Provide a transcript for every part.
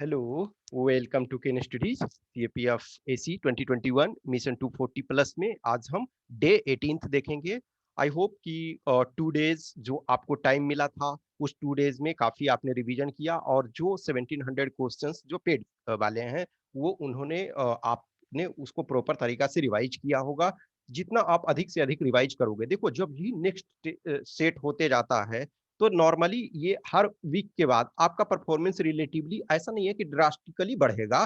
Hello, welcome to Ken Studies CAPF AC 2021 mission 240 plus में आज हम डे 18th देखेंगे। आई होप कि 2 डेज जो आपको टाइम मिला था उस 2 डेज में काफी आपने रिवीजन किया और जो 1700 क्वेश्चंस जो पेड वाले हैं वो उन्होंने आपने उसको प्रॉपर तरीका से रिवाइज किया होगा। जितना आप अधिक से अधिक रिवाइज करोगे, देखो जब भी नेक्स्ट सेट होते जाता है तो नॉर्मली ये हर वीक के बाद आपका परफॉर्मेंस रिलेटिवली ऐसा नहीं है कि ड्रास्टिकली बढ़ेगा,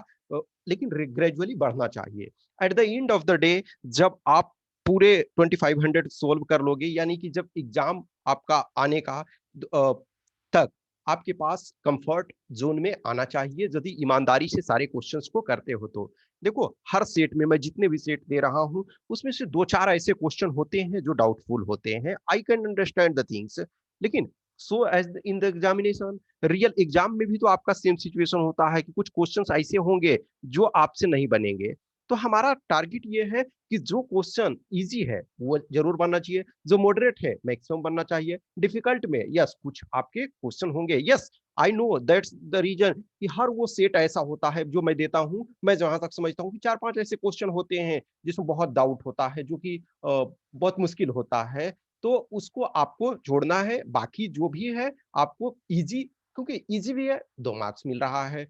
लेकिन ग्रेजुअली बढ़ना चाहिए। Eight the end of the day जब आप पूरे 2500 सोल्व कर लोगे, यानी कि जब एग्जाम आपका आने का तक आपके पास कंफर्ट जोन में आना चाहिए, यदि ईमानदारी से सारे क्वेश्चंस को करते हो तो। देखो हर सेट में मैं जितने भी सेट दे रहा हूं उसमें से दो चार ऐसे क्वेश्चन होते हैं जो डाउटफुल होते हैं। I can understand the things, लेकिन so as in the examination, real exam में भी तो आपका सेम सिचुएशन होता है कि कुछ क्वेश्चंस ऐसे होंगे जो आपसे नहीं बनेंगे। तो हमारा टारगेट ये है कि जो क्वेश्चन इजी है वो जरूर बनना चाहिए, जो मॉडरेट है मैक्सिमम बनना चाहिए, डिफिकल्ट में यस कुछ आपके क्वेश्चन होंगे। Yes I know that's the reason कि हर वो सेट ऐसा होता है जो मैं देता हूं, मैं जहां तक समझता हूं कि चार पांच ऐसे क्वेश्चन होते हैं जिसमें बहुत डाउट होता है, जो कि बहुत मुश्किल होता है। तो उसको आपको छोड़ना है, बाकी जो भी है आपको इजी, क्योंकि इजी भी है 2 मार्क्स मिल रहा है,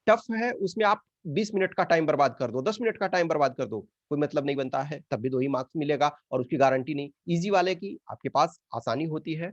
टफ है उसमें आप 20 मिनट का टाइम बर्बाद कर दो, 10 मिनट का टाइम बर्बाद कर दो, कोई मतलब नहीं बनता है, तब भी 2 ही मार्क्स मिलेगा और उसकी गारंटी नहीं। इजी वाले की आपके पास आसानी होती है।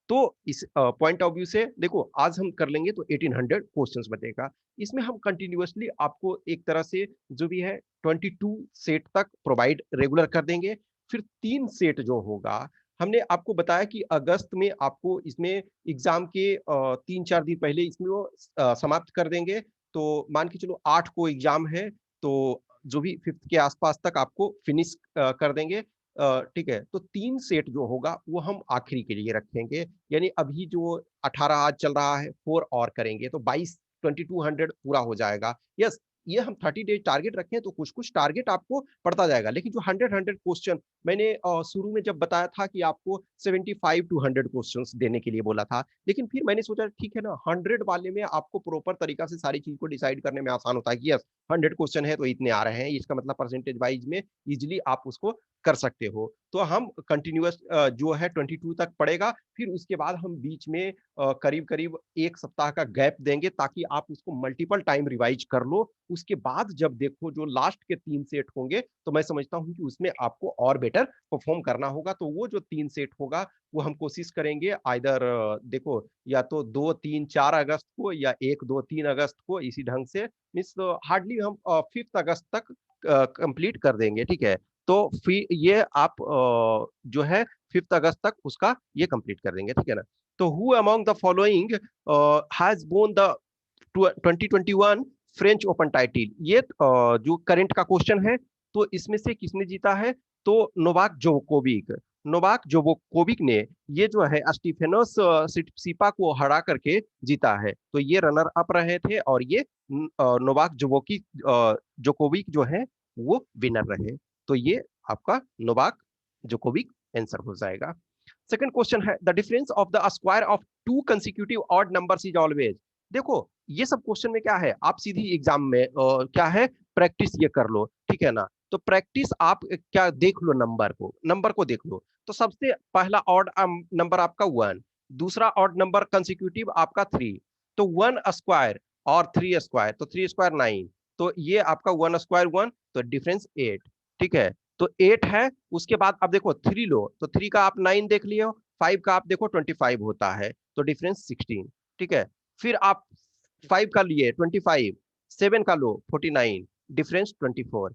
तो इस पॉइंट ऑफ व्यू से देखो आज हम कर लेंगे तो 1800 क्वेश्चंस बचेगा। इसमें हम कंटिन्यूअसली आपको एक तरह से जो भी है 22 सेट तक प्रोवाइड रेगुलर कर देंगे। फिर 3 सेट जो होगा, हमने आपको बताया कि अगस्त में आपको इसमें एग्जाम के 3-4 दिन पहले इसमें वो समाप्त कर देंगे। तो मान के चलो 8 को एग्जाम है, तो जो भी 5th के आसपास तक आपको फिनिश कर देंगे। ठीक है, तो 3 सेट जो होगा वो हम आखिरी के लिए रखेंगे, यानी अभी जो 18 आज चल रहा है 4 और करेंगे तो 2200 पूरा हो जाएगा। यस, ये हम 30 डेज टारगेट रखें तो कुछ कुछ टारगेट आपको पड़ता जाएगा, लेकिन जो 100 क्वेश्चन मैंने शुरू में जब बताया था कि आपको 75 टू 100 क्वेश्चंस देने के लिए बोला था, लेकिन फिर मैंने सोचा ठीक है ना, 100 वाले में आपको प्रॉपर तरीका से सारी चीज को डिसाइड करने में आसान होता है कि यस 100 क्वेश्चन है तो इतने आ रहे हैं, इसका मतलब परसेंटेज वाइज में इजिली आप उसको कर सकते हो। तो हम कंटिन्यूअस जो है 22 तक पड़ेगा, फिर उसके बाद हम बीच में करीब करीब एक सप्ताह का गैप देंगे ताकि आप उसको मल्टीपल टाइम रिवाइज कर लो। उसके बाद जब देखो जो लास्ट के 3 सेट होंगे तो मैं समझता हूं कि उसमें आपको और बेटर परफॉर्म करना होगा। तो वो जो 3 सेट होगा वो हम कोशिश करेंगे आइदर देखो या तो 2, 3, 4 अगस्त को या 1, 2, 3 अगस्त को, इसी ढंग से मीन्स हार्डली हम 5th अगस्त तक कंप्लीट कर देंगे। ठीक है, तो फिर ये आप जो है 5th अगस्त तक उसका ये कंप्लीट कर देंगे। ठीक है ना। तो who among the following has bone the 2021 French open title, ये जो करंट का क्वेश्चन है, तो इसमें से किसने जीता है? तो नोवाक जोकोविक। नोवाक जोकोविक ने ये जो है स्टीफेनोस सिटसिपा को हरा करके जीता है। तो ये रनर अप रहे थे और ये नोवाक जोकोविक जो है वो विनर रहे। तो ये आपका नोवाक जोकोविक आंसर हो जाएगा। सेकंड क्वेश्चन है the difference of the square of to consecutive odd numbers is always. देखो ये सब क्वेश्चन में क्या है, आप सीधी एग्जाम में क्या है प्रैक्टिस ये कर लो। ठीक है ना, तो प्रैक्टिस आप क्या देख लो, नंबर को देख लो। तो सबसे पहला ऑड नंबर आपका 1, दूसरा ऑड नंबर कंसेक्यूटिव आपका 3, तो 1 स्क्वायर और 3 स्क्वायर, तो 3 स्क्वायर 9, तो ये आपका 1 स्क्वायर 1, तो डिफरेंस 8। ठीक है, तो 8 है। उसके बाद अब देखो 3 लो, तो 3 का आप 9 देख लियो, 5 का आप देखो 25 होता है, तो डिफरेंस 16। ठीक है, फिर आप 5 का लिए 25, 7 का लो 49, डिफरेंस 24।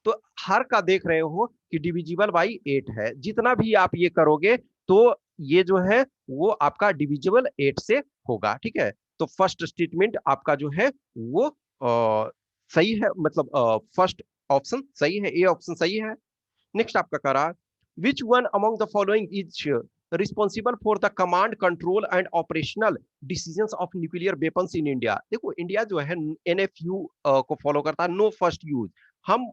तो हर का देख रहे हो कि डिविजिबल बाई 8 है, जितना भी आप ये करोगे तो ये जो है वो आपका डिविजिबल 8 से होगा। ठीक है, तो फर्स्ट स्टेटमेंट आपका जो है वो सही है, मतलब फर्स्ट ऑप्शन सही है, ए ऑप्शन सही है। नेक्स्ट आपका करा which one among the following is responsible for the command control and operational decisions of nuclear weapons in India. देखो इंडिया जो है एनएफयू को फॉलो करता है, नो फर्स्ट यूज। हम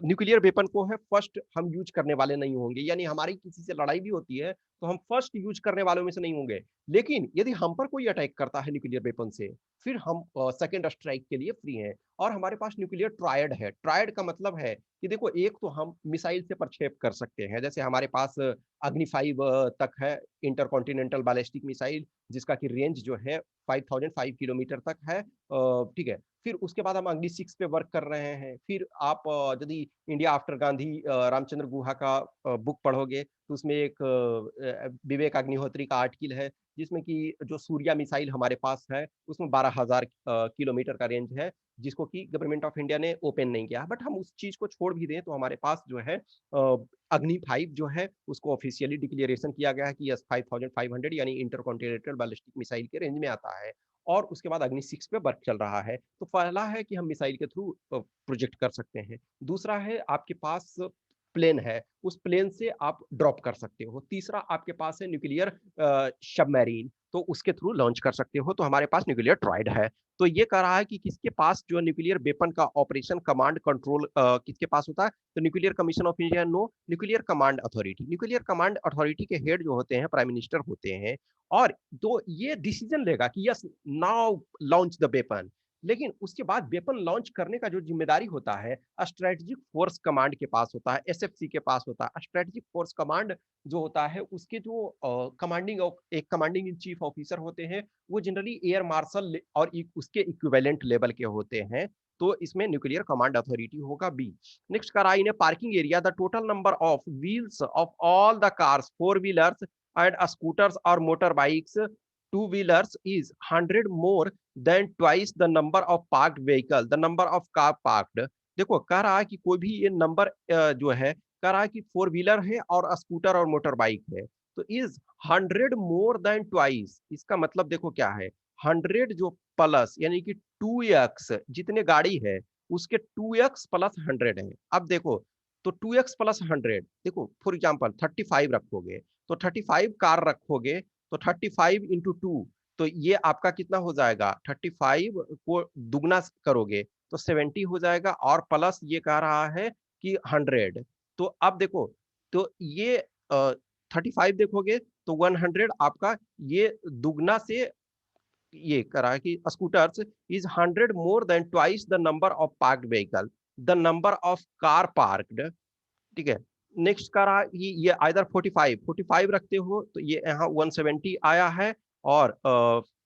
न्यूक्लियर वेपन को है फर्स्ट हम यूज करने वाले नहीं होंगे, यानी हमारी किसी से लड़ाई भी होती है तो हम फर्स्ट यूज करने वालों में से नहीं होंगे। लेकिन यदि हम पर कोई अटैक करता है न्यूक्लियर वेपन से, फिर हम सेकंड स्ट्राइक के लिए फ्री हैं। और हमारे पास न्यूक्लियर ट्रायड है। ट्रायड का मतलब है कि देखो, एक तो हम मिसाइल से प्रक्षेप कर सकते हैं, जैसे हमारे पास अग्नि 5 तक है, इंटरकॉन्टिनेंटल बैलिस्टिक मिसाइल, जिसका कि रेंज जो है 5005 किलोमीटर तक है। ठीक है। फिर उसके बाद हम अग्नि 6 पे वर्क कर रहे हैं। फिर आप यदि इंडिया आफ्टर गांधी रामचंद्र गुहा का बुक पढ़ोगे तो उसमें एक विवेक अग्निहोत्री का आर्टिकल है, जिसमें कि जो सूर्या मिसाइल हमारे पास है उसमें 12,000 किलोमीटर का रेंज है, जिसको कि गवर्नमेंट ऑफ इंडिया ने ओपन नहीं किया। बट हम उस चीज को छोड़ भी दें तो हमारे पास जो है अग्नि 5 जो है उसको ऑफिशियली डिक्लेरेशन किया गया है कि यस 5500 यानी इंटरकॉन्टिनेंटल बैलिस्टिक मिसाइल के रेंज में आता है। और उसके बाद अग्नि 6 पे वर्क चल रहा है। तो पहला है कि हम मिसाइल के थ्रू प्रोजेक्ट कर सकते हैं। दूसरा है आपके पास प्लेन है, उस प्लेन से आप ड्रॉप कर सकते हो। तीसरा आपके पास है न्यूक्लियर सबमरीन, तो उसके थ्रू लॉन्च कर सकते हो। तो हमारे पास न्यूक्लियर ट्राइड है। तो ये कह रहा है कि किसके पास जो न्यूक्लियर वेपन का ऑपरेशन कमांड कंट्रोल किसके पास होता है, तो nuclear commission of India no, nuclear command authority. Nuclear command authority के हेड जो होते हैं प्राइम मिनिस्टर होते हैं, और तो ये डिसीजन लेगा कि yes now launch the weapon. लेकिन उसके बाद वेपन लॉन्च करने का जो जिम्मेदारी होता है स्ट्रेटेजिक फोर्स कमांड के पास होता है, एसएफसी के पास होता है। स्ट्रेटेजिक फोर्स कमांड जो होता है उसके जो कमांडिंग एक कमांडिंग इन चीफ ऑफिसर होते हैं, वो जनरली एयर मार्शल और उसके इक्विवेलेंट लेवल के होते हैं। तो इसमें न्यूक्लियर कमांड अथॉरिटी होगा बी। नेक्स्ट करा in parking area the total number of wheels of all the cars, four wheelers and scooters or motorbikes, two wheelers is 100 more than twice the number of parked vehicle, the number of car parked। देखो कह रहा है कि कोई भी ये number जो है, कह रहा है कि फोर व्हीलर है और स्कूटर और मोटर बाइक है, तो इज 100 मोर देन ट्वाइस। इसका मतलब देखो क्या है, 100 जो प्लस यानी कि 2x जितने गाड़ी है उसके 2x प्लस 100 है। अब देखो, तो 2x प्लस 100, देखो फॉर एग्जाम्पल 35 रखोगे तो 35 कार रखोगे तो 35 इंटू 2, तो ये आपका कितना हो जाएगा, 35 को दुगना करोगे तो 70 हो जाएगा, और प्लस ये कह रहा है कि 100। तो अब देखो, तो ये 35 देखोगे तो 100 आपका ये दुगना से, ये कह रहा है कि scooters is 100 more than twice the number of parked vehicle, the number of car parked. ठीक है। नेक्स्ट का रहा ये आइदर 45 रखते हो तो ये यहाँ 170 आया है, और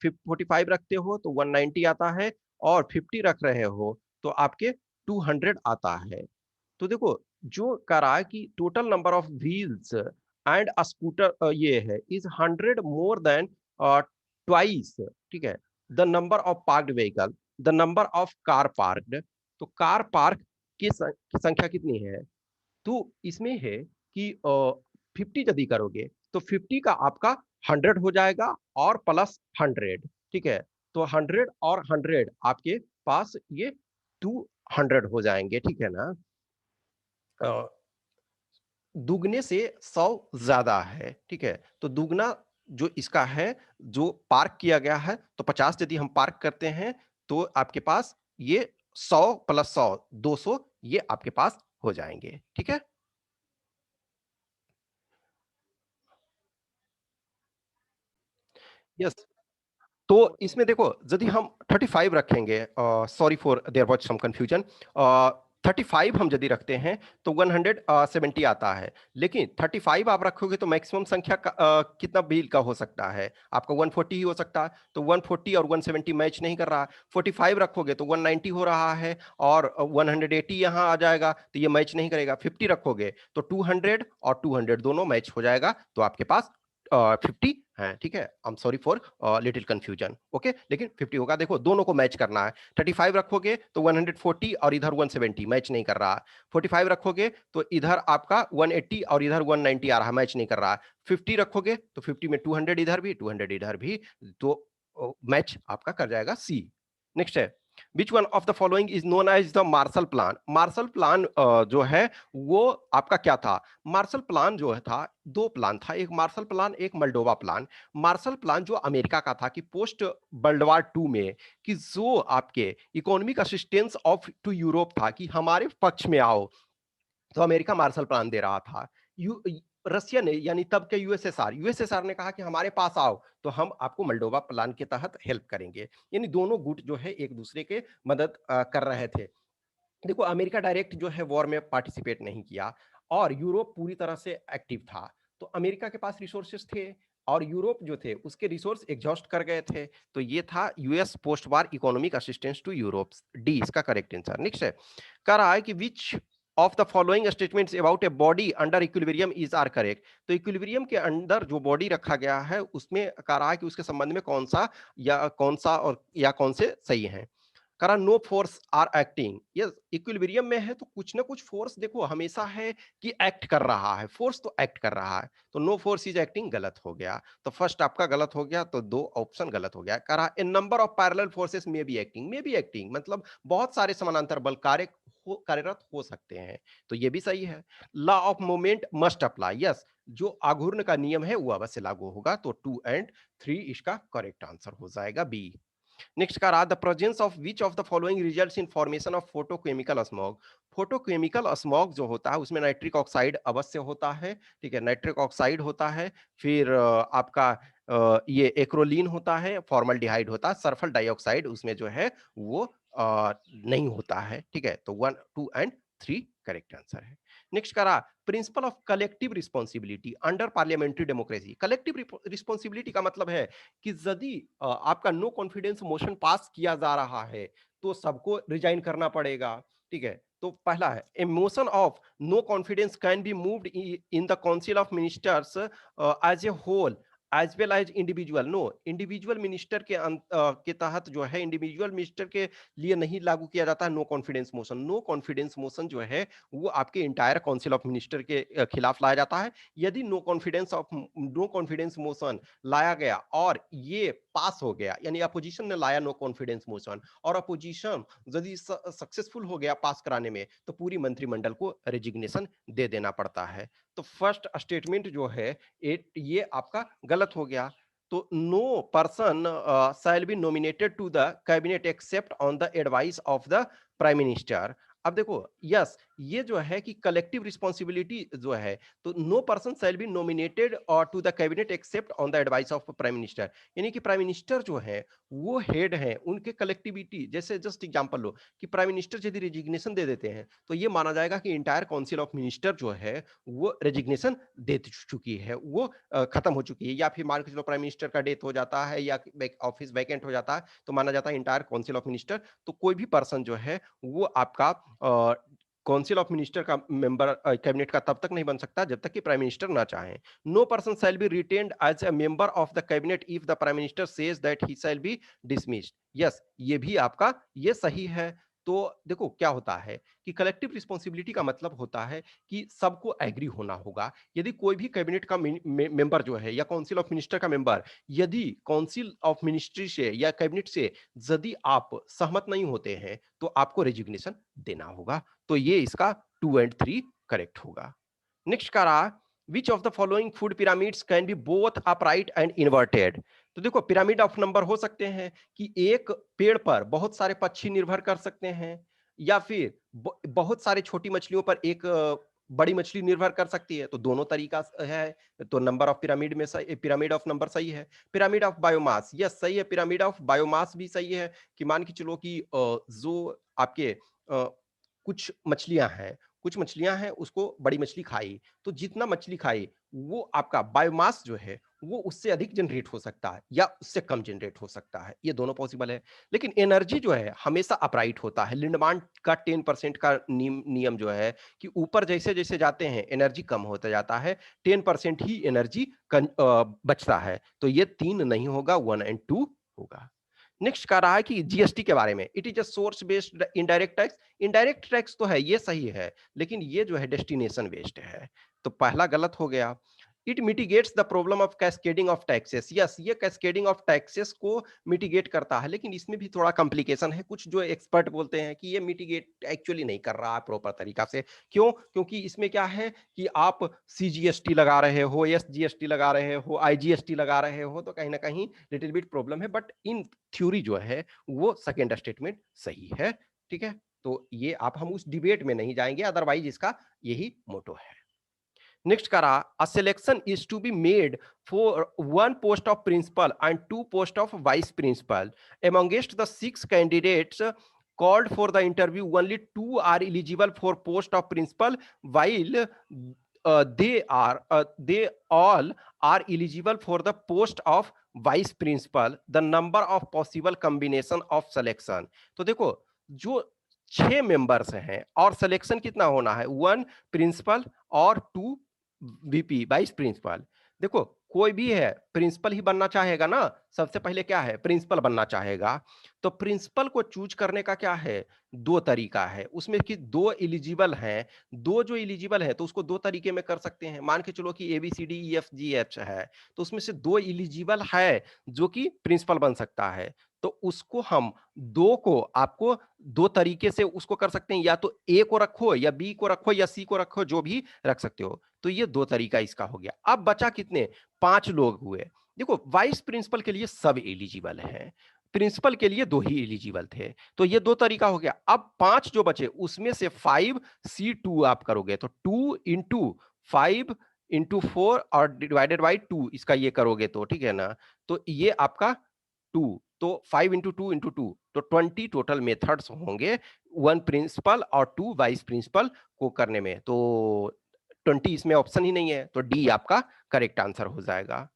45 रखते हो तो 190 आता है, और 50 रख रहे हो तो आपके 200 आता है। तो देखो, जो कह रहा है कि total number of wheels and scooter ये है इज 100 मोर देन ट्वाइस। ठीक है। The number of parked vehicle, the number of car parked. तो कार पार्क की संख्या कितनी है, तो इसमें है कि 50 यदि करोगे तो 50 का आपका 100 हो जाएगा और प्लस 100। ठीक है। तो 100 और 100 आपके पास ये 200 हो जाएंगे। ठीक है ना। अ, दुगने से 100 ज्यादा है। ठीक है। तो दुगना जो इसका है, जो पार्क किया गया है, तो 50 यदि हम पार्क करते हैं तो आपके पास ये 100 प्लस 100 200 ये आपके पास हो जाएंगे। ठीक है। यस। तो इसमें देखो, यदि हम 35 रखेंगे, sorry for there was some confusion, 35 हम यदि रखते हैं तो 170 आता है। लेकिन 35 आप रखोगे तो मैक्सिमम संख्या कितना बिल का हो सकता है, आपका 140 ही हो सकता है। तो 140 और 170 मैच नहीं कर रहा। 45 रखोगे तो 190 हो रहा है, और 180 यहाँ आ जाएगा तो ये मैच नहीं करेगा। 50 रखोगे तो 200 और 200 दोनों मैच हो जाएगा, तो आपके पास 50 है। ठीक है। I am sorry for little confusion. Okay, लेकिन 50 होगा। देखो, दोनों को मैच करना है। 35 रखोगे तो 140 और इधर 170 मैच नहीं कर रहा। 45 रखोगे तो इधर आपका 180 और इधर 190 आ रहा, मैच नहीं कर रहा। 50 रखोगे तो 50 में 200 इधर भी 200 इधर भी, तो मैच आपका कर जाएगा सी। नेक्स्ट है which one of the following is known as the Marshall plan? Marshall plan जो है वो आपका क्या था? मार्शल प्लान जो है था, दो प्लान था, एक मार्शल प्लान, एक मोल्डोवा प्लान। मार्शल प्लान जो अमेरिका का था कि पोस्ट वर्ल्ड वार टू में कि जो आपके economic assistance of to Europe था कि हमारे पक्ष में आओ, तो अमेरिका मार्शल प्लान दे रहा था। रसिया ने, यानी तब के यूएसएसआर ने कहा कि हमारे पास आओ तो हम आपको मोल्डोवा प्लान के तहत हेल्प करेंगे। यानी दोनों गुट जो है एक दूसरे के मदद कर रहे थे। देखो, अमेरिका डायरेक्ट जो है वॉर में पार्टिसिपेट नहीं किया और यूरोप पूरी तरह से एक्टिव था। तो अमेरिका के पास रिसोर्सेस थे और यूरोप जो थे उसके रिसोर्स एग्जॉस्ट कर गए थे। तो ये था US post war economic assistance to Europe. D इसका करेक्ट आंसर। नेक्स्ट है, कह रहा है कि which of the following statements about a body under equilibrium is are correct? तो इक्विलिब्रियम के अंदर जो बॉडी रखा गया है उसमें कह रहा है कि उसके संबंध में कौन सा और या कौन से सही है। करा नो फोर्स आर एक्टिंग। ये इक्विलिब्रियम में है तो कुछ ना कुछ फोर्स देखो हमेशा है कि एक्ट कर रहा है, फोर्स तो एक्ट कर रहा है। तो नो फोर्स इज एक्टिंग गलत हो गया। तो फर्स्ट आपका गलत हो गया, तो दो ऑप्शन गलत हो गया। करा a number of parallel forces may be acting मतलब बहुत सारे समानांतर बल कार्यरत हो सकते हैं। तो ये भी सही है। Law of movement must apply. Yes, जो आघूर्ण का नियम है वो अवश्य लागू होगा। तो 2 एंड 3 इसका करेक्ट आंसर हो जाएगा बी। नेक्स्ट का रहा the presence of which of the following results in formation of photochemical smog? Photochemical smog जो होता है उसमें नाइट्रिक ऑक्साइड अवश्य होता है। ठीक है, नाइट्रिक ऑक्साइड होता है, फिर आपका ये एक्रोलीन होता है, फॉर्मल्डिहाइड होता है, सल्फर डाइऑक्साइड उसमें जो है वो नहीं होता है। ठीक है, तो 1 2 एंड 3 करेक्ट आंसर है। नेक्स्ट करा principle of collective responsibility under parliamentary democracy. Collective responsibility का मतलब है कि यदि आपका नो कॉन्फिडेंस मोशन पास किया जा रहा है तो सबको रिजाइन करना पड़ेगा। ठीक है, तो पहला है a motion of no confidence can be moved in the council of ministers as a whole as well as individual. No, individual minister के तहत जो है इंडिविजुअल मिनिस्टर के लिए नहीं लागू किया जाता है no confidence motion. No confidence motion जो है वो आपके इंटायर काउंसिल ऑफ मिनिस्टर के खिलाफ लाया जाता है। यदि नो कॉन्फिडेंस मोशन लाया गया और ये पास हो गया, यानी अपोजिशन ने लाया नो कॉन्फिडेंस मोशन और अपोजिशन यदि सक्सेसफुल हो गया पास कराने में, तो पूरी मंत्रिमंडल को रेजिग्नेशन दे देना पड़ता है। तो फर्स्ट स्टेटमेंट जो है ये आपका गलत हो गया। तो no person shall be nominated to the cabinet except on the advice of the prime minister. अब देखो, यस, ये जो है कि कलेक्टिव रिस्पॉन्सिबिलिटी जो है, तो no person shall be nominated और to the cabinet except on the advice of prime minister. यानी कि प्राइम मिनिस्टर जो है वो हेड है, उनके कलेक्टिविटी, जैसे जस्ट एग्जांपल लो कि प्राइम मिनिस्टर यदि रेजिग्नेशन दे देते हैं तो ये माना जाएगा कि इंटायर काउंसिल ऑफ मिनिस्टर जो है वो रेजिग्नेशन दे चुकी है, वो खत्म हो चुकी है। या फिर मान के चलो प्राइम मिनिस्टर का डेथ हो जाता है या ऑफिस वैकेंट हो जाता है, तो माना जाता है इंटायर काउंसिल ऑफ मिनिस्टर, तो कोई भी पर्सन जो है वो आपका काउंसिल ऑफ मिनिस्टर का मेंबर कैबिनेट का तब तक नहीं बन सकता जब तक कि प्राइम मिनिस्टर ना चाहे। No person shall be retained as a member of the cabinet if the prime minister says that he shall be dismissed. Yes, ये भी आपका ये सही है। तो देखो क्या होता है कि कलेक्टिव रिस्पॉन्सिबिलिटी का मतलब होता है कि सबको एग्री होना होगा। यदि कोई भी कैबिनेट का मेंबर जो है या काउंसिल ऑफ मिनिस्टर का मेंबर, यदि काउंसिल ऑफ मिनिस्ट्री से या कैबिनेट से यदि आप सहमत नहीं होते हैं तो आपको रेजिग्नेशन देना होगा। तो ये इसका 2 एंड 3 करेक्ट होगा। नेक्स्ट का रहा विच of the following food pyramids can be both upright and inverted? तो देखो, पिरामिड ऑफ नंबर हो सकते हैं कि एक पेड़ पर बहुत सारे पक्षी निर्भर कर सकते हैं, या फिर बहुत सारे छोटी मछलियों पर एक बड़ी मछली निर्भर कर सकती है। तो दोनों तरीका है। तो नंबर ऑफ पिरामिड में सही, पिरामिड ऑफ नंबर सही है। पिरामिड ऑफ बायोमास, यस सही है। पिरामिड ऑफ बायोमास भी सही है कि मान के चलो कि जो आपके कुछ मछलियां हैं उसको बड़ी मछली खाई, तो जितना मछली खाई वो आपका बायोमास जो है वो उससे अधिक जनरेट हो सकता है या उससे कम जनरेट हो सकता है, ये दोनों पॉसिबल है। लेकिन एनर्जी जो है हमेशा अपराइट होता है। लिंडमान का 10% का नियम जो है कि ऊपर जैसे जैसे जाते हैं एनर्जी कम होता जाता है, 10% ही एनर्जी बचता है। तो ये 3 नहीं होगा, 1 एंड 2 होगा। नेक्स्ट कह रहा है कि जीएसटी के बारे में, it is a source based indirect tax. Indirect tax तो है, ये सही है, लेकिन ये जो है डेस्टिनेशन बेस्ड है। तो पहला गलत हो गया। It mitigates the problem of cascading of taxes. Yes, ये कैस्केडिंग ऑफ टैक्सेस को मिटिगेट करता है, लेकिन इसमें भी थोड़ा कॉम्प्लिकेशन है। कुछ जो एक्सपर्ट बोलते हैं कि ये मिटिगेट एक्चुअली नहीं कर रहा है प्रॉपर तरीका से। क्यों? क्योंकि इसमें क्या है कि आप सीजीएसटी लगा रहे हो, एसजीएसटी लगा रहे हो, आईजीएसटी लगा रहे हो, तो कहीं ना कहीं लिटिल बिट प्रॉब्लम है। बट इन थ्योरी जो है वो सेकेंड स्टेटमेंट सही है। ठीक है, तो ये आप हम उस डिबेट में नहीं जाएंगे, अदरवाइज इसका यही मोटो है। नेक्स्ट करा, a selection is to be made for one post of principal and two post of vice principal amongst the six candidates called for the interview. Only two are eligible for post of principal, while they all are eligible for the post of vice principal. The number of possible combination of selection. तो देखो, जो 6 members हैं और selection कितना होना है, 1 principal और 2 VP vice principal. देखो, कोई भी है प्रिंसिपल ही बनना चाहेगा ना, सबसे पहले क्या है, प्रिंसिपल बनना चाहेगा। तो प्रिंसिपल को चूज करने का क्या है, 2 तरीका है उसमें कि 2 एलिजिबल हैं। 2 जो एलिजिबल है तो उसको 2 तरीके में कर सकते हैं। मान के चलो कि ABCDEFGH है, तो उसमें से 2 एलिजिबल है जो कि प्रिंसिपल बन सकता है। तो उसको हम 2 को आपको 2 तरीके से उसको कर सकते हैं, या तो ए को रखो या बी को रखो या सी को रखो, जो भी रख सकते हो। तो ये 2 तरीका इसका हो गया। अब बचा कितने, 5 लोग हुए। देखो, वाइस प्रिंसिपल के लिए सब एलिजिबल हैं, प्रिंसिपल के लिए 2 ही एलिजिबल थे, तो ये 2 तरीका हो गया। अब 5 जो बचे उसमें से 5C2 आप करोगे, तो 2 इंटू 5 इंटू 4 और डिवाइडेड बाई 2 इसका ये करोगे तो ठीक है ना, तो ये आपका 2, तो 5 इंटू 2 इंटू 2, तो 20 टोटल मेथड्स होंगे 1 प्रिंसिपल और 2 वाइस प्रिंसिपल को करने में। तो 20 इसमें ऑप्शन ही नहीं है, तो डी आपका करेक्ट आंसर हो जाएगा।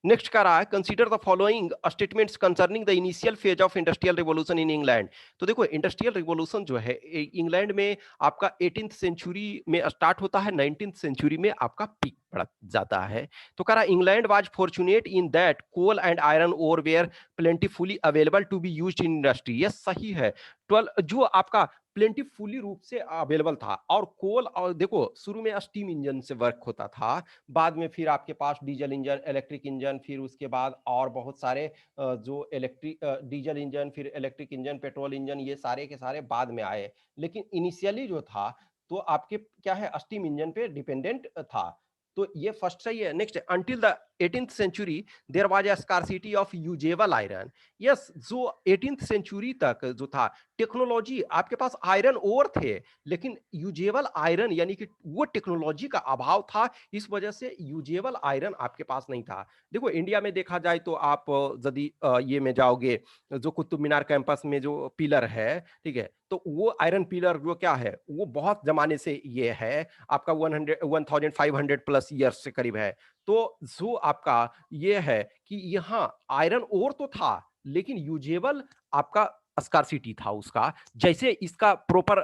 नेक्स्ट कह रहा है, consider the following statements concerning the initial phase of industrial revolution in England. तो देखो, इंडस्ट्रियल रिवॉल्यूशन जो है इंग्लैंड में आपका 18th सेंचुरी में स्टार्ट होता है, 19th सेंचुरी में आपका पीक पड़ जाता है। तो कह रहा, England was fortunate in that coal and iron ore were plentifully available to be used in industry. ये सही है। 12 जो आपका प्लेंटीफुली रूप से अवेलेबल था, और कोल, और देखो शुरू में स्टीम इंजन से वर्क होता था, बाद में फिर आपके पास डीजल इंजन, इलेक्ट्रिक इंजन, फिर उसके बाद और बहुत सारे जो इलेक्ट्रिक डीजल इंजन, फिर इलेक्ट्रिक इंजन, पेट्रोल इंजन, ये सारे के सारे बाद में आए। लेकिन इनिशियली जो था तो आपके क्या है, स्टीम इंजन पे डिपेंडेंट था। तो ये फर्स्ट सही है। Next, until the 18th century there was a scarcity of usable iron. Yes, जो 18th सेंचुरी तक जो था टेक्नोलॉजी, आपके पास आयरन ओर थे, लेकिन यूजेबल आयरन यानी कि वो टेक्नोलॉजी का अभाव था, इस वजह से यूजेबल आयरन आपके पास नहीं था। देखो, इंडिया में देखा जाए तो आप यदि ये में जाओगे, जो कुतुब मीनार कैंपस में जो पिलर है, ठीक है, तो वो आयरन पिलर जो क्या है, वो बहुत जमाने से ये है, आपका 1500 प्लस ईयर्स से करीब है। तो जो आपका ये है कि यहाँ आयरन ओर तो था, लेकिन यूजेबल आपका स्कार्सिटी था उसका। जैसे इसका प्रॉपर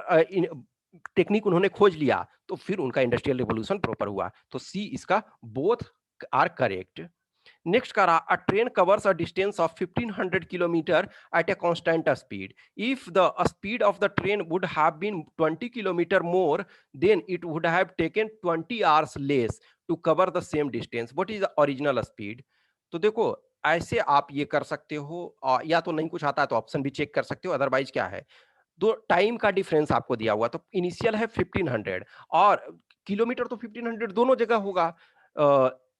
टेक्निक उन्होंने खोज लिया, तो फिर उनका इंडस्ट्रियल रिवॉल्यूशन प्रॉपर हुआ। तो सी इसका बोथ आर करेक्ट। नेक्स्ट करा, a train covers a distance of 1500 kilometre at a constant speed. If the speed of the train would have been 20 kilometer more, then it would have taken 20 hours less to cover the same distance. What is the original speed? तो देखो, ऐसे आप ये कर सकते हो, या तो नहीं कुछ आता है तो ऑप्शन भी चेक कर सकते हो, अदरवाइज क्या है, तो टाइम का डिफरेंस आपको दिया हुआ, तो इनिशियल है 1500 और किलोमीटर, तो 1500 दोनों जगह होगा।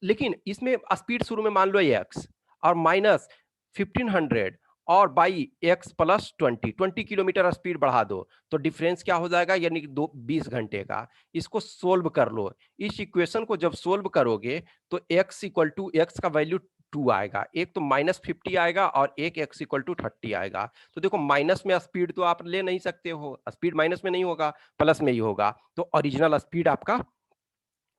लेकिन इसमें स्पीड शुरू में मान लो x और माइनस 1500 और by x plus 20 kilometre speed बढ़ा दो, तो डिफरेंस क्या हो जाएगा, यानी कि 20 घंटे का। इसको सोल्व कर लो। इस इक्वेशन को जब सोल्व करोगे तो x इक्वल टू एक्स का वैल्यू 2 आएगा, एक तो -50 आएगा और एक x इक्वल टू 30 आएगा। तो देखो, माइनस में स्पीड तो आप ले नहीं सकते हो, स्पीड माइनस में नहीं होगा, प्लस में ही होगा। तो ओरिजिनल स्पीड आपका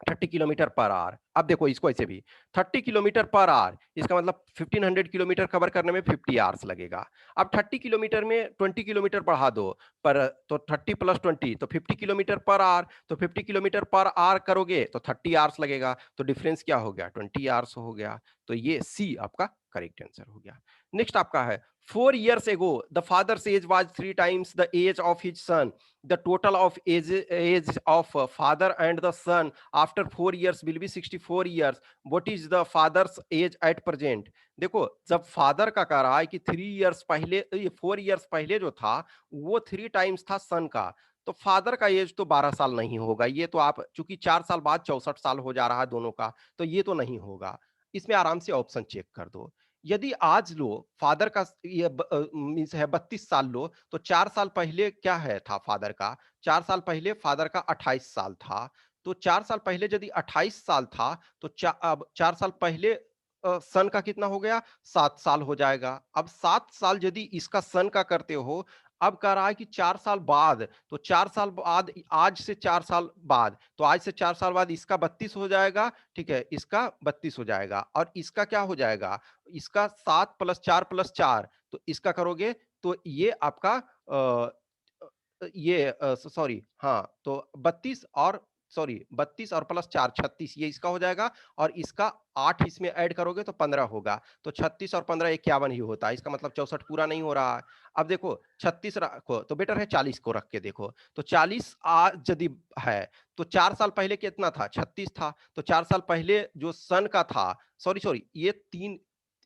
30 किलोमीटर पर आवर। अब देखो इसको ऐसे भी, 30 किलोमीटर पर आवर, इसका मतलब 1500 किलोमीटर कवर करने में 50 आवर्स लगेगा। अब 30 किलोमीटर में 20 किलोमीटर बढ़ा दो, पर तो 30 प्लस 20 तो 50 किलोमीटर पर आवर, तो 50 किलोमीटर पर आवर करोगे तो 30 आवर्स लगेगा। तो डिफरेंस क्या हो गया, 20 आवर्स हो गया। तो ये सी आपका करेक्ट आंसर हो गया। नेक्स्ट आपका है 4 years ago the father's age was 3 times the age of his son. The total of age of father and the son after 4 years will be 64 years. What is the father's age at present? देखो जब father का कह रहा है कि 3 years पहले, 4 years पहले जो था वो 3 times था सन का, तो फादर का एज तो 12 साल नहीं होगा। ये तो आप चूंकि 4 साल बाद 64 साल हो जा रहा है दोनों का, तो ये तो नहीं होगा। इसमें आराम से ऑप्शन चेक कर दो। यदि आज लो फादर का ये मीन्स है 32 साल लो, तो 4 साल पहले क्या है था फादर का, 4 साल पहले फादर का 28 साल था। तो 4 साल पहले यदि 28 साल था, तो अब 4 साल पहले सन का कितना हो गया, 7 साल हो जाएगा। अब 7 साल यदि इसका सन का करते हो, अब कह रहा है कि 4 साल बाद, तो 4 साल बाद, आज से 4 साल बाद, तो आज से 4 साल बाद इसका 32 हो जाएगा, ठीक है, इसका 32 हो जाएगा, और इसका क्या हो जाएगा, इसका 7 + 4 + 4, तो इसका करोगे तो ये आपका ये सॉरी हाँ, तो 32 और सॉरी 32 और +4 36, ये इसका हो जाएगा, और इसका 8 इसमें ऐड करोगे तो 15 होगा। तो 36 और 15 51 ही होता है, इसका मतलब 64 पूरा नहीं हो रहा है। अब देखो 36 रखो तो बेटर है 40 को रख के देखो, तो 40 यदि है तो 4 साल पहले कितना था, 36 था। तो 4 साल पहले जो सन का था, सॉरी सॉरी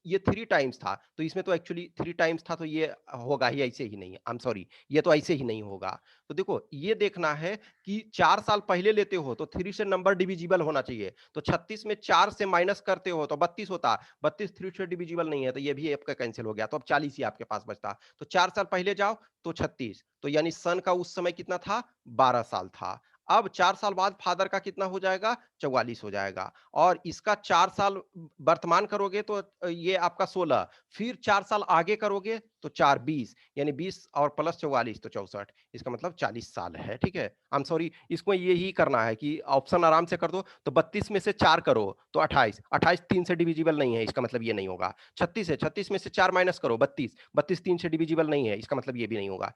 ये 3 टाइम्स था, तो इसमें तो एक्चुअली 3 टाइम्स था, तो ये होगा ही ऐसे ही नहीं, आई एम सॉरी, ये तो ऐसे ही नहीं होगा। तो देखो ये देखना है कि 4 साल पहले लेते हो तो 3 से नंबर डिविजिबल होना चाहिए, तो 36 में 4 से माइनस करते हो तो 32 होता, 32 3 से डिविजिबल नहीं है, तो ये भी आपका कैंसिल हो गया, तो अब 40 ही आपके पास बचता। तो 4 साल पहले जाओ तो 36, तो यानी सन का उस समय कितना था, 12 साल था। अब 4 साल बाद फादर का कितना हो जाएगा, 44 हो जाएगा, और इसका 4 साल वर्तमान करोगे तो ये आपका 16, फिर 4 साल आगे करोगे तो 4 20, यानी 20 और प्लस 44 तो 64, इसका मतलब 40 साल है, ठीक है। आई एम सॉरी, इसको यही करना है कि ऑप्शन आराम से कर दो, तो 32 में से 4 करो तो 28, 28 3 से डिविजिबल नहीं है, इसका मतलब ये नहीं होगा। 36 है, 36 में से 4 माइनस करो 32, 32 3 से डिविजिबल नहीं है, इसका मतलब ये भी नहीं होगा।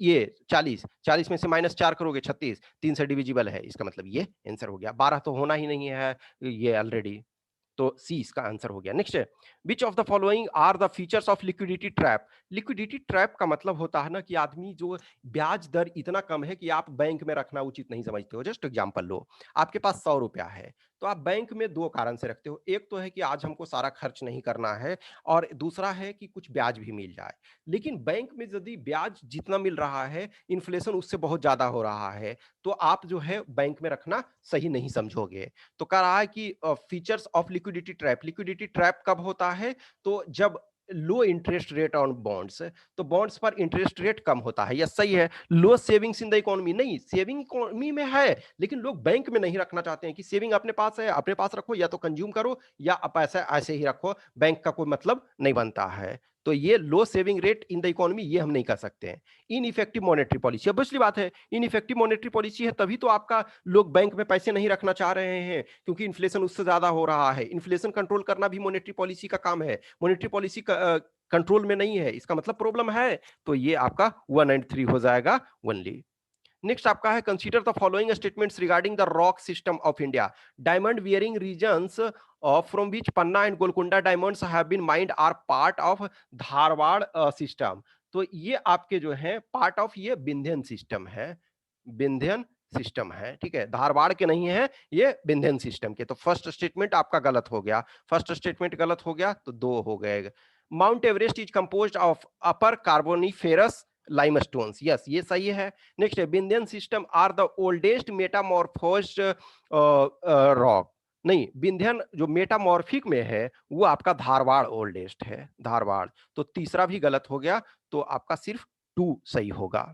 ये 40, 40 में से -4 करोगे 36, 3 से डिविजिबल है, इसका मतलब ये आंसर हो गया। 12 तो होना ही नहीं है ये ऑलरेडी, तो सी इसका आंसर हो गया। नेक्स्ट है, which of the following are the features of liquidity trap. Liquidity trap का मतलब होता है ना कि आदमी जो ब्याज दर इतना कम है कि आप बैंक में रखना उचित नहीं समझते हो। जस्ट एग्जांपल लो, आपके पास 100 रुपया है, तो आप बैंक में दो कारण से रखते हो, एक तो है कि आज हमको सारा खर्च नहीं करना है, और दूसरा है कि कुछ ब्याज भी मिल जाए। लेकिन बैंक में यदि ब्याज जितना मिल रहा है, इन्फ्लेशन उससे बहुत ज्यादा हो रहा है, तो आप जो है बैंक में रखना सही नहीं समझोगे। तो कह रहा है कि features of liquidity trap, liquidity trap कब होता है, तो जब लो इंटरेस्ट रेट ऑन बॉन्ड्स, तो बॉन्ड्स पर इंटरेस्ट रेट कम होता है, यस सही है। लो सेविंग्स इन द इकोनॉमी, नहीं सेविंग इकोनॉमी में है, लेकिन लोग बैंक में नहीं रखना चाहते हैं कि सेविंग अपने पास है, अपने पास रखो, या तो कंज्यूम करो या पैसा ऐसे ही रखो, बैंक का कोई मतलब नहीं बनता है। तो ये low saving rate in the economy ये हम नहीं कर सकते हैं। इनइफेक्टिव मॉनेटरी पॉलिसी, अब दूसरी बात है, इनइफेक्टिव मॉनेटरी पॉलिसी है तभी तो आपका लोग बैंक में पैसे नहीं रखना चाह रहे हैं, क्योंकि इन्फ्लेशन उससे ज्यादा हो रहा है। इन्फ्लेशन कंट्रोल करना भी मॉनेटरी पॉलिसी का काम है, मॉनेटरी पॉलिसी कंट्रोल में नहीं है, इसका मतलब प्रॉब्लम है। तो ये आपका 1 एंड 3 हो जाएगा ओनली। नेक्स्ट आपका है, consider the following statements regarding the rock system of India. Diamond bearing regions from which Panna and Golconda diamonds have been mined are part of Dharwar system. तो ये आपके जो है पार्ट ऑफ ये विंध्यन सिस्टम है, विंध्यन सिस्टम है, ठीक है, धारवाड़ के नहीं है, ये विंध्यन सिस्टम के। तो फर्स्ट स्टेटमेंट आपका गलत हो गया, फर्स्ट स्टेटमेंट गलत हो गया तो दो हो गए। Mount Everest is composed of upper carboniferous limestones, yes ये सही है। नेक्स्ट है, Vindhyan system are the oldest metamorphosed rock, नहीं विंध्यन जो मेटामॉर्फिक में है वो आपका धारवाड़ ओल्डेस्ट है, धारवाड़। तो तीसरा भी गलत हो गया, तो आपका सिर्फ 2 सही होगा।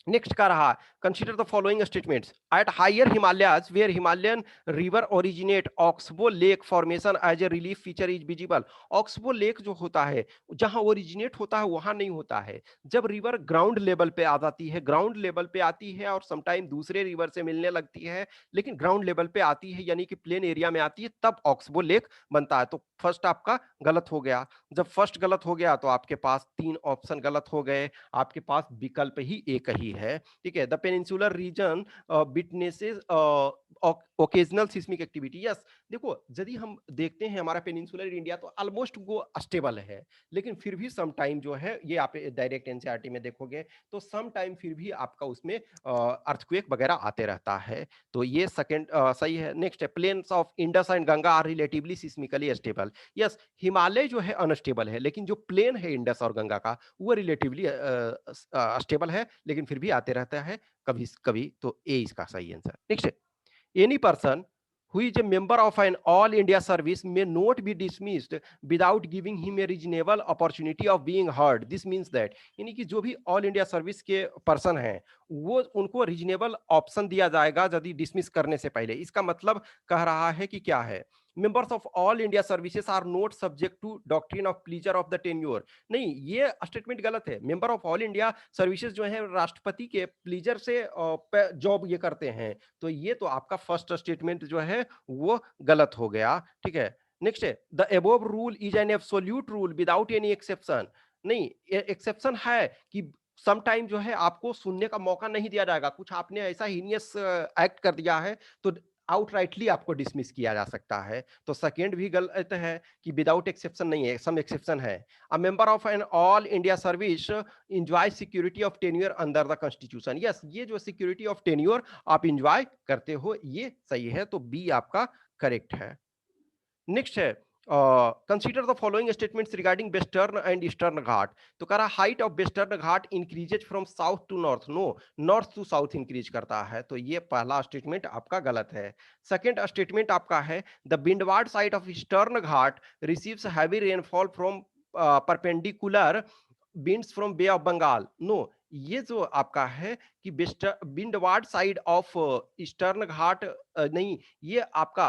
नेक्स्ट का रहा, consider the following statements, at higher Himalayas where Himalayan river originate oxbow lake formation as a relief feature is visible. Oxbow lake जो होता है जहां ओरिजिनेट होता है वहां नहीं होता है, जब रिवर ग्राउंड लेवल पे आ जाती है, ग्राउंड लेवल पे आती है और समटाइम दूसरे रिवर से मिलने लगती है, लेकिन ग्राउंड लेवल पे आती है यानी कि प्लेन एरिया में आती है, तब ऑक्सबो लेक बनता है। तो फर्स्ट आपका गलत हो गया, जब फर्स्ट गलत हो गया तो आपके पास 3 ऑप्शन गलत हो गए, आपके पास विकल्प ही एक ही है, ठीक है। The peninsular reason witnesses occasional seismic activity, yes. देखो यदि हम देखते हैं हमारा पेनिनसुलर इंडिया तो ऑलमोस्ट वो स्टेबल है, लेकिन फिर भी सम टाइम जो है, ये आप डायरेक्ट एनसीईआरटी में देखोगे तो सम टाइम फिर भी आपका उसमें अर्थक्वेक वगैरह आते रहता है। तो ये सेकंड सही है। नेक्स्ट है, plains of Indus and Ganga are relatively seismically stable. Yes, Himalaya जो है अनस्टेबल है, लेकिन जो प्लेन है इंडस और गंगा का वो रिलेटिवली स्टेबल है, लेकिन फिर भी आते रहता है कभी कभी। तो ए इसका सही आंसर। नेक्स्ट है, any person who is a member of an all India service may not be dismissed without giving him a reasonable opportunity of being heard. This means that यानी कि जो भी ऑल इंडिया सर्विस के person हैं वो उनको reasonable option दिया जाएगा यदि डिसमिस करने से पहले। इसका मतलब कह रहा है कि क्या है, members of all India services are not subject to doctrine of pleasure of the tenure. नहीं, ये स्टेटमेंट गलत है। Member of all India services जो है राष्ट्रपति के प्लीजर से जॉब ये करते हैं, तो ये तो आपका फर्स्ट स्टेटमेंट जो है वो गलत हो गया। ठीक है, नेक्स्ट है, the above rule is an absolute rule without any exception. नहीं, एक्सेप्शन है कि सम टाइम जो है आपको सुनने का मौका नहीं दिया जाएगा, कुछ आपने ऐसा हीनियस एक्ट कर दिया है तो आउटराइटली आपको डिसमिस किया जा सकता है। तो सेकेंड भी गलत है कि विदाउट एक्सेप्शन नहीं है, सम एक्सेप्शन है। A member of an all India service enjoy security of tenure under the constitution. Yes, ये जो सिक्योरिटी ऑफ टेन्योर आप इंजॉय करते हो ये सही है, तो बी आपका करेक्ट है। नेक्स्ट है, consider the following statements regarding western and eastern ghat. तो कह रहा height of western ghat increases from south to north. No, north to south increase करता है, तो ये पहला स्टेटमेंट आपका गलत है। सेकेंड स्टेटमेंट आपका है, the windward side of eastern ghat receives heavy rainfall from perpendicular winds from bay of Bengal. No, ये जो आपका है कि windward side of eastern ghat नहीं, ये आपका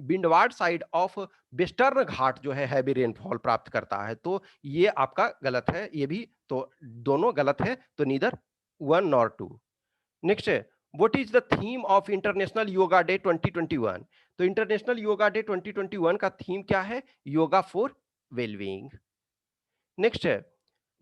windward side of western ghat जो है हैवी रेनफॉल प्राप्त करता है, तो ये आपका गलत है। ये भी तो दोनों गलत है, तो neither one nor two. Next है, what is the theme of international yoga day 2021। तो इंटरनेशनल योगा डे 2021 का थीम क्या है, योगा फॉर वेलबींग। नेक्स्ट है,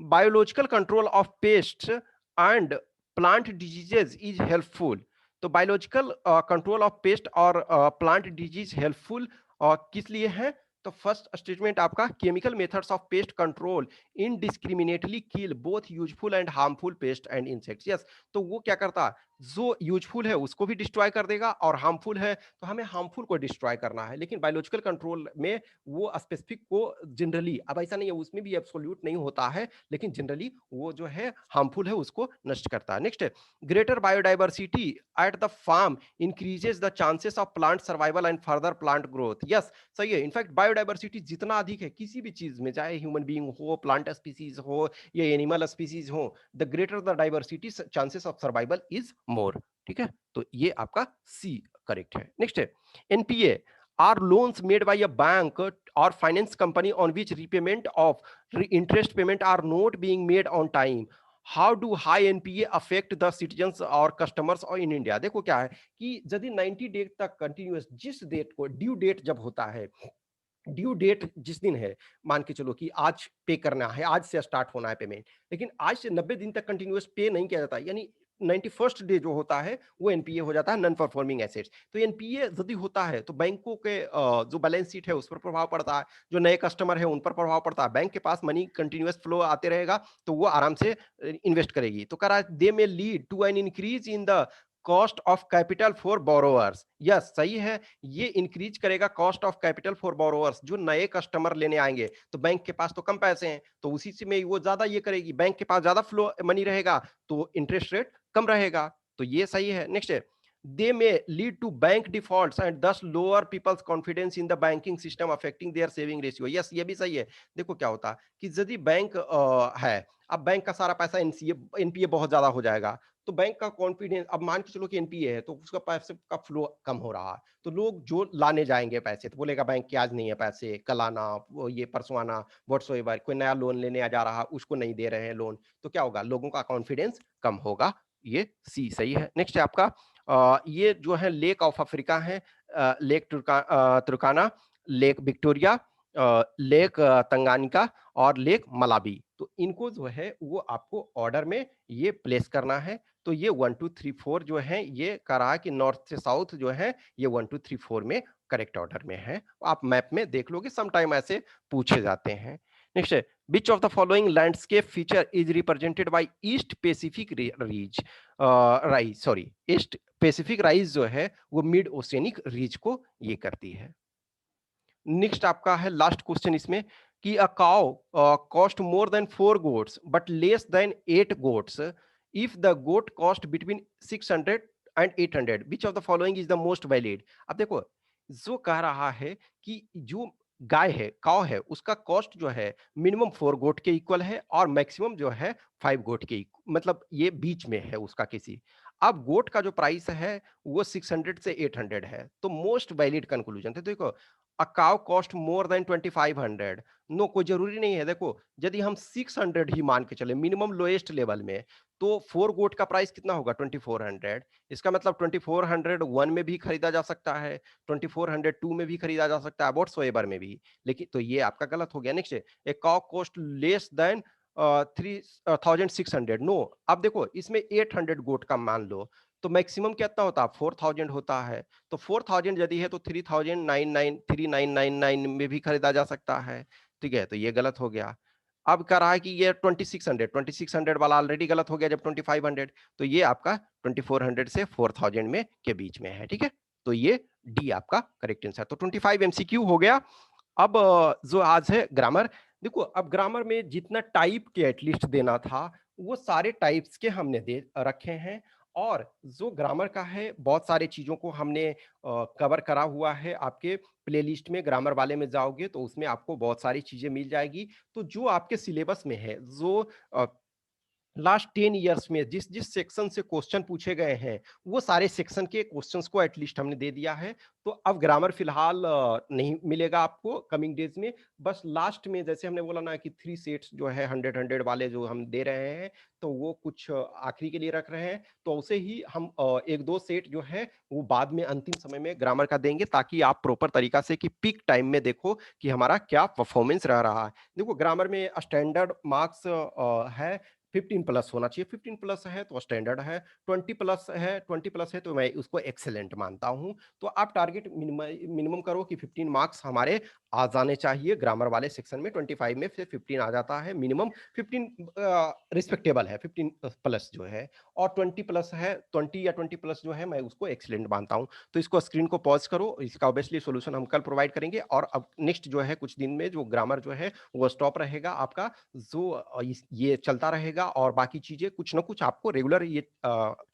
biological control of paste and plant diseases is helpful. तो बायोलॉजिकल कंट्रोल ऑफ पेस्ट और plant disease helpful किस लिए है, तो फर्स्ट स्टेटमेंट आपका, chemical methods of pest control indiscriminately kill both useful and harmful paste and insects. Yes, तो वो क्या करता, जो यूजफुल है उसको भी डिस्ट्रॉय कर देगा और हार्मफुल है तो हमें हार्मफुल को डिस्ट्रॉय करना है। लेकिन बायोलॉजिकल कंट्रोल में वो स्पेसिफिक को जनरली, अब ऐसा नहीं है उसमें भी एब्सोल्यूट नहीं होता है, लेकिन जनरली वो जो है हार्मफुल है उसको नष्ट करता है। नेक्स्ट है, greater biodiversity at the farm increases the chances of plant survival and further plant growth. Yes, सही है। इनफैक्ट बायोडाइवर्सिटी जितना अधिक है किसी भी चीज में, चाहे ह्यूमन बीइंग हो, प्लांट स्पीसीज हो या एनिमल स्पीसीज हो, the greater the diversity chances of survival is more. ठीक है, तो ये आपका सी करेक्ट है। नेक्स्ट है, NPA are loans made by a bank or finance company on which repayment of interest payment are not being made on time. How do high NPA affect the citizens or customers or in India? देखो क्या है कि यदि 90 day तक continuous, जिस date को due date जब होता है, ड्यू डेट जिस दिन है, मान के चलो कि आज पे करना है, आज से स्टार्ट होना है पेमेंट, लेकिन आज से 90 दिन तक कंटिन्यूअस पे नहीं किया जाता, यानी 91st डे जो होता है वो एनपीए हो जाता है, नॉन परफॉर्मिंग एसेट्स। तो एनपीए यदि होता है तो बैंकों के जो बैलेंस शीट है उस पर प्रभाव पड़ता है, जो नए कस्टमर है उन पर प्रभाव पड़ता है, बैंक के पास मनी कंटिन्यूअस फ्लो आते रहेगा तो वो आराम से इन्वेस्ट करेगी। तो कह रहा है they may lead to an increase in the cost of capital for borrowers. Yes, सही है, ये इंक्रीज करेगा cost of capital for borrowers. जो नए कस्टमर लेने आएंगे तो बैंक के पास तो कम पैसे हैं, तो उसी से में वो ज्यादा ये करेगी, बैंक के पास ज्यादा फ्लो मनी रहेगा तो इंटरेस्ट रेट कम रहेगा, तो ये सही है। नेक्स्ट है, they may lead to bank defaults and thus lower people's confidence in the banking system affecting their saving ratio। yes, ये भी सही है। देखो क्या होता है कि यदि बैंक है, अब बैंक का सारा पैसा एनसीए एनपीए बहुत ज्यादा हो जाएगा, तो बैंक का कॉन्फिडेंस, अब मान के चलो कि एनपीए है तो उसका पैसे का फ्लो कम हो रहा है, तो लोग जो लाने जाएंगे पैसे तो बोलेगा बैंक के आज नहीं है पैसे, कल आना, वो ये परसों आना, व्हाट्सएवर, कोई नया लोन लेने जा रहा उसको नहीं दे रहे हैं लोन, तो क्या होगा, लोगों का कॉन्फिडेंस कम होगा। ये सी सही है। नेक्स्ट है आपका, ये जो है लेक ऑफ अफ्रीका है, lake तुर्काना, lake Victoria, lake Tanganyika और लेक मलाबी। तो इनको जो है वो आपको ऑर्डर में ये प्लेस करना है। तो ये 1 2 3 4 जो है ये कह रहा है कि नॉर्थ से साउथ जो है ये 1 2 3 4 में करेक्ट ऑर्डर में है। आप मैप में देख लोगे, सम टाइम ऐसे पूछे जाते हैं। नेक्स्ट है, which of the following landscape feature is represented by east Pacific ridge rise, sorry, east Pacific rise जो है वो मिड ओशियनिक रीज को ये करती है। नेक्स्ट आपका है लास्ट क्वेश्चन इसमें कि a cow cost more than 4 goats but less than 8 goats if the goat cost between 600 and 800 which of the following is the most valid. अब देखो, जो कह रहा है कि जो गाय है, काउ है, उसका कॉस्ट जो है मिनिमम 4 goat के इक्वल है और मैक्सिमम जो है 5 goat के मतलब ये बीच में है उसका किसी। अब गोट का जो प्राइस है वो 600 से 800 है, तो मोस्ट वैलिड कंक्लूजन थे। देखो, a cow cost more than 2500, no, कोई जरूरी नहीं है। देखो, यदि हम 600 ही मान के चले मिनिमम लोएस्ट लेवल में, तो 4 गोट का प्राइस कितना होगा 2400। इसका मतलब 2401 में भी खरीदा जा सकता है, 2402 में भी खरीदा जा सकता है, व्हाट्सएवर में भी। लेकिन तो ये आपका गलत हो गया। Next, a cow cost less than 3600, no. अब देखो, इसमें 800 गोट का मान लो, तो मैक्सिमम कितना होता है 4000 होता है। तो 4000 यदि है तो 3999 में भी खरीदा जा सकता है। ठीक है, तो ये गलत हो गया। अब कह रहा है कि ये 2600 वाला ऑलरेडी गलत हो गया जब 2500। तो ये आपका 2400 से 4000 में के बीच में है। ठीक है, तो ये डी आपका करेक्ट आंसर। तो 25 एमसीक्यू हो गया। अब जो आज है ग्रामर, देखो अब ग्रामर में जितना टाइप के एटलीस्ट देना था वो सारे टाइप्स के हमने दे रखे हैं। और जो ग्रामर का है बहुत सारे चीजों को हमने कवर करा हुआ है। आपके प्लेलिस्ट में ग्रामर वाले में जाओगे तो उसमें आपको बहुत सारी चीजें मिल जाएगी। तो जो आपके सिलेबस में है, जो लास्ट 10 ईयर्स में जिस जिस सेक्शन से क्वेश्चन पूछे गए हैं वो सारे सेक्शन के क्वेश्चंस को एटलीस्ट हमने दे दिया है। तो अब ग्रामर फिलहाल नहीं मिलेगा आपको कमिंग डेज में। बस लास्ट में जैसे हमने बोला ना कि 3 सेट्स जो है 100 वाले जो हम दे रहे हैं, तो वो कुछ आखिरी के लिए रख रहे हैं। तो उसे ही हम एक दो सेट जो है वो बाद में अंतिम समय में ग्रामर का देंगे, ताकि आप प्रॉपर तरीका से कि पीक टाइम में देखो कि हमारा क्या परफॉर्मेंस रह रहा है। देखो, ग्रामर में स्टैंडर्ड मार्क्स है 15+ होना चाहिए। 15+ है तो स्टैंडर्ड है, 20+ है तो मैं उसको एक्सेलेंट मानता हूं। तो आप टारगेट मिनिमम करो कि 15 मार्क्स हमारे आ जाने चाहिए। ग्रामर वाले सेक्शन में 25 में से 15 आ जाता है मिनिमम। 15 रिस्पेक्टेबल है, 15+ जो है। और 20+ है, 20 या 20+ जो है मैं उसको एक्सेलेंट मानता हूं। तो इसको स्क्रीन को पॉज करो, इसका ऑब्वियसली सोल्यूशन हम कल प्रोवाइड करेंगे। और अब नेक्स्ट जो है कुछ दिन में जो ग्रामर जो है वो स्टॉप रहेगा आपका, जो ये चलता रहेगा। और बाकी चीजें कुछ ना कुछ आपको रेगुलर ये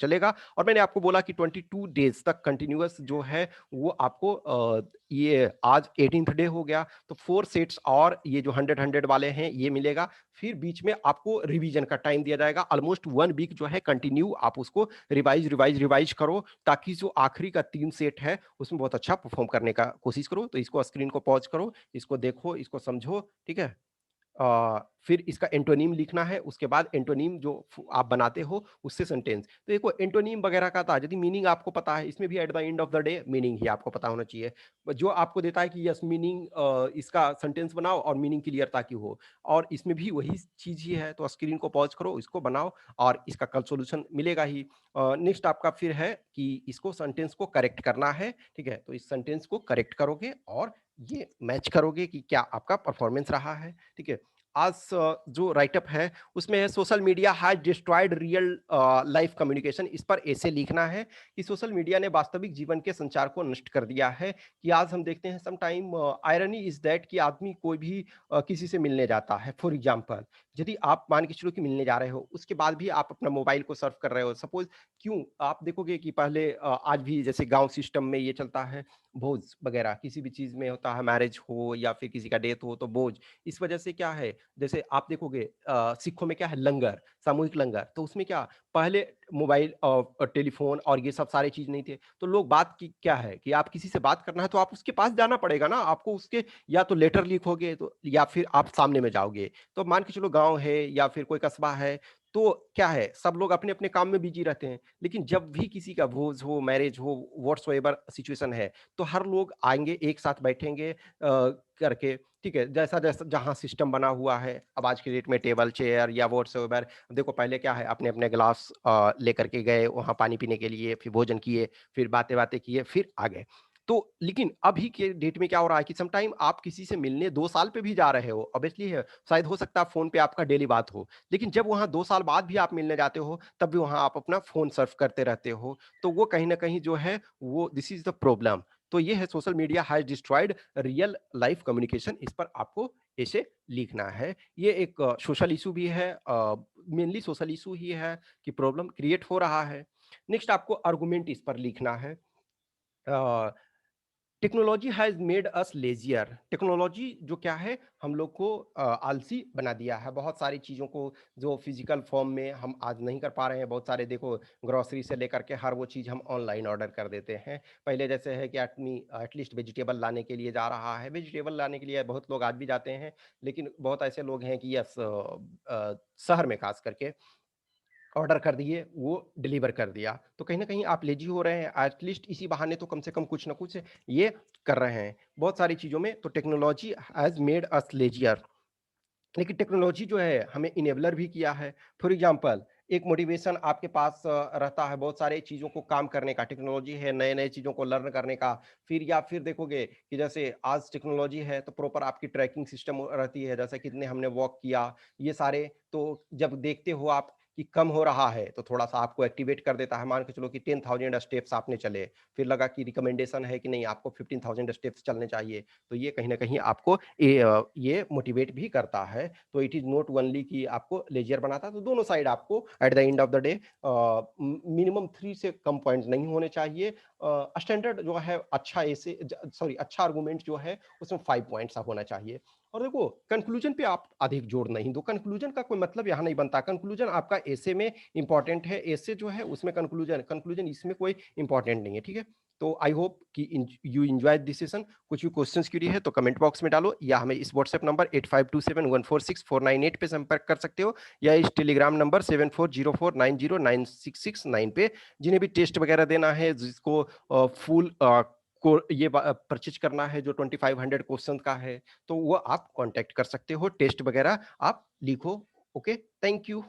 चलेगा। और मैंने आपको बोला कि 22 डेज तक कंटिन्यूअस जो है वो आपको ये आज 18th डे हो गया, तो 4 सेट्स और ये जो 100 वाले हैं ये मिलेगा। फिर बीच में आपको रिवीजन का टाइम दिया जाएगा, ऑलमोस्ट 1 वीक जो है कंटिन्यू आप उसको रिवाइज करो, ताकि जो आखिरी का 3 सेट है उसमें बहुत अच्छा परफॉर्म करने का कोशिश करो। तो इसको स्क्रीन को पॉज करो, इसको देखो, इसको समझो। ठीक है, फिर इसका एंटोनीम लिखना है। उसके बाद एंटोनीम जो आप बनाते हो उससे सेंटेंस। तो देखो, एंटोनीम वगैरह का था, यदि मीनिंग आपको पता है, इसमें भी at the end of the day meaning ही आपको पता होना चाहिए। जो आपको देता है कि यस मीनिंग, इसका सेंटेंस बनाओ और मीनिंग क्लियर ताकि हो। और इसमें भी वही चीज ही है। तो स्क्रीन को पॉज करो, इसको बनाओ, और इसका कल सॉल्यूशन मिलेगा ही। नेक्स्ट आपका फिर है कि इसको सेंटेंस को करेक्ट करना है। ठीक है, तो इस सेंटेंस को करेक्ट करोगे और ये मैच करोगे कि क्या आपका परफॉर्मेंस रहा है। ठीक है, आज जो राइटअप है उसमें है social media has destroyed real life communication. इस पर ऐसे लिखना है कि सोशल मीडिया ने वास्तविक जीवन के संचार को नष्ट कर दिया है। कि आज हम देखते हैं some time irony is that कि आदमी कोई भी किसी से मिलने जाता है। फॉर एग्जांपल, यदि आप मान के चलो कि मिलने जा रहे हो, उसके बाद भी आप अपना मोबाइल को सर्व कर रहे हो, सपोज, क्यों आप देखोगे कि पहले आज भी जैसे गांव सिस्टम में ये चलता है, भोज वगैरह किसी भी चीज में होता है, मैरिज हो या फिर किसी का डेथ हो तो भोज। इस वजह से क्या है, जैसे आप देखोगे सिखों में क्या है, लंगर, सामूहिक लंगर। तो उसमें क्या, पहले मोबाइल और टेलीफोन और ये सब सारी चीज नहीं थे। तो लोग बात की क्या है कि आप किसी से बात करना है तो आप उसके पास जाना पड़ेगा ना आपको, उसके या तो लेटर लिखोगे तो, या फिर आप सामने में जाओगे। तो मान के चलो गांव है या फिर कोई कस्बा है, तो क्या है, सब लोग अपने-अपने काम में बिज़ी रहते हैं, लेकिन जब भी किसी का भोज हो, मैरिज हो, व्हाट्सएवर सिचुएशन है, तो हर लोग आएँगे, एक साथ बैठेंगे करके, ठीक है? जैसा-जैसा जहाँ सिस्टम बना हुआ है, अब आज की डेट में टेबल, चेयर या व्हाट्सएवर, देखो पहले क्या है, अपने-अपने ग्लास लेकर के गए वहाँ पानी पीने के लिए, फिर भोजन किए, फिर बातें-वातें किए, फिर आ गए। तो लेकिन अभी के डेट में क्या हो रहा है कि सम टाइम आप किसी से मिलने 2 साल पे भी जा रहे हो, ऑब्वियसली है, शायद हो सकता है फ़ोन पे आपका डेली बात हो। लेकिन जब वहाँ 2 साल बाद भी आप मिलने जाते हो, तब भी वहाँ आप अपना फ़ोन सर्फ करते रहते हो। तो वो कहीं न कहीं जो है वो दिस इज़ द प्रॉब्लम। तो ये है social media has destroyed real life communication, इस पर आपको ऐसे लिखना है। ये एक सोशल इश्यू भी है, मेनली सोशल इश्यू ही है कि प्रॉब्लम क्रिएट हो रहा है। नेक्स्ट आपको आर्गुमेंट इस पर लिखना है। Uh technology has made us lazier. Technology जो क्या है, हम लोग को आलसी बना दिया है। बहुत सारी चीज़ों को जो फ़िज़िकल फ़ॉर्म में हम आज नहीं कर पा रहे हैं, बहुत सारे देखो ग्रोसरी से लेकर के हर वो चीज़ हम ऑनलाइन ऑर्डर कर देते हैं। पहले जैसे है कि आदमी एटलीस्ट वेजिटेबल लाने के लिए जा रहा है, वेजिटेबल लाने के लिए बहुत लोग आज भी जाते हैं, लेकिन बहुत ऐसे लोग हैं कि शहर में ख़ास करके ऑर्डर कर दिए, वो डिलीवर कर दिया। तो कहीं न कहीं आप लेज़ी हो रहे हैं, एटलीस्ट इसी बहाने तो कम से कम कुछ न कुछ ये कर रहे हैं। बहुत सारी चीज़ों में तो टेक्नोलॉजी हैज़ मेड अस लेज़ियर। लेकिन टेक्नोलॉजी जो है हमें इनेबलर भी किया है। फॉर एग्ज़ाम्पल एक मोटिवेशन आपके पास रहता है बहुत सारे चीज़ों को काम करने का, टेक्नोलॉजी है, नए-नए चीज़ों को लर्न करने का। फिर या फिर देखोगे कि जैसे आज टेक्नोलॉजी है तो प्रॉपर आपकी ट्रैकिंग सिस्टम रहती है, जैसे कितने हमने वॉक किया, ये सारे तो जब देखते हो आप कि कम हो रहा है, तो थोड़ा-सा आपको एक्टिवेट कर देता है। मान के चलो कि 10,000 स्टेप्स आपने चले, फिर लगा कि रिकमेंडेशन है कि नहीं आपको 15,000 स्टेप्स चलने चाहिए। तो ये कहीं न कहीं आपको ये मोटिवेट भी करता है। तो इट इज़ नॉट ओनली कि आपको लेज़ियर बनाता है, तो दोनों साइड आपको eight the end of the day minimum 3 से कम पॉइंट्स नहीं होने चाहिए। स्टैंडर्ड जो है अच्छा ऐसे सॉरी अच्छा आर्गुमेंट जो है उसमें 5 पॉइंट्स का होना चाहिए। और देखो कंक्लूजन पे आप अधिक जोर नहीं दो, कंक्लूजन का कोई मतलब यहाँ नहीं बनता। कंक्लूजन आपका एसे में इम्पोर्टेंट है, एसे जो है उसमें कंक्लूजन कंक्लूजन इसमें कोई इम्पोर्टेंट नहीं है, ठीक है? तो आई होप कि यू एन्जॉय दिस सेशन। कुछ भी क्वेश्चंस क्वेरी है तो कमेंट बॉक्स में डालो, या हमें इस व्हाट्सएप नंबर 8527146498 पे संपर्क कर सकते हो, या इस टेलीग्राम नंबर 7404909669 पे। जिन्हें भी टेस्ट वगैरह देना है, जिसको फुल को ये परचेज करना है जो 2500 क्वेश्चन का है, तो वो आप कांटेक्ट कर सकते हो, टेस्ट वगैरह आप लिखो। Okay, thank you.